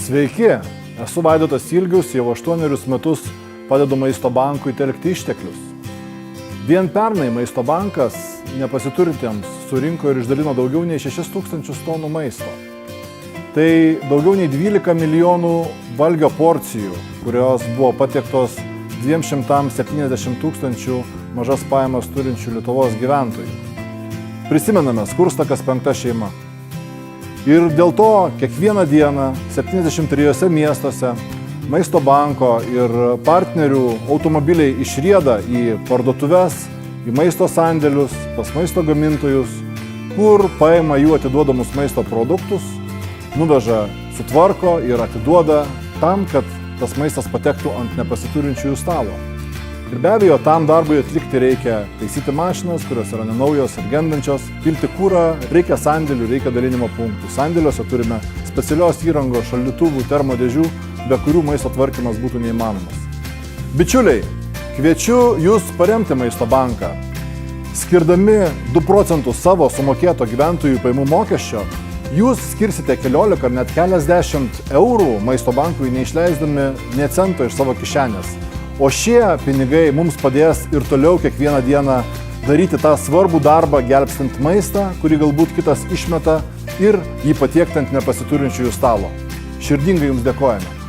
Sveiki, esu Vaidotas Ilgius, jau 8 metus padedu Maisto bankui telkti išteklius. Vien pernai Maisto bankas nepasiturintiems surinko ir išdalino daugiau nei 6000 tonų maisto. Tai daugiau nei 12 milijonų valgio porcijų, kurios buvo patiektos 270 000 mažas pajamas turinčių Lietuvos gyventojų. Prisimename, skursta kas 5 šeima. Ir dėl to kiekvieną dieną 73 miestuose Maisto banko ir partnerių automobiliai išrieda į parduotuves, į maisto sandėlius, pas maisto gamintojus, kur paima jų atiduodamus maisto produktus, nuveža, sutvarko ir atiduoda tam, kad tas maistas patektų ant nepasiturinčiųjų stalo. Ir be abejo, tam darbui atlikti reikia taisyti mašinas, kurios yra nenaujos ir gendančios, pilti kurą, reikia sandėlių, reikia dalinimo punktų. Sandėliuose turime specialios įrangos, šaldytuvų, termodėžių, be kurių maisto tvarkymas būtų neįmanomas. Bičiuliai, kviečiu jūs paremti Maisto banką. Skirdami 2 procentus savo sumokėto gyventojų pajamų mokesčio, jūs skirsite 14 ar net keliasdešimt eurų Maisto bankui, neišleisdami nė cento iš savo kišenės. O šie pinigai mums padės ir toliau kiekvieną dieną daryti tą svarbų darbą, gelbstint maistą, kurį galbūt kitas išmeta, ir jį patiekti ant nepasiturinčiųjų stalo. Širdingai jums dėkojame.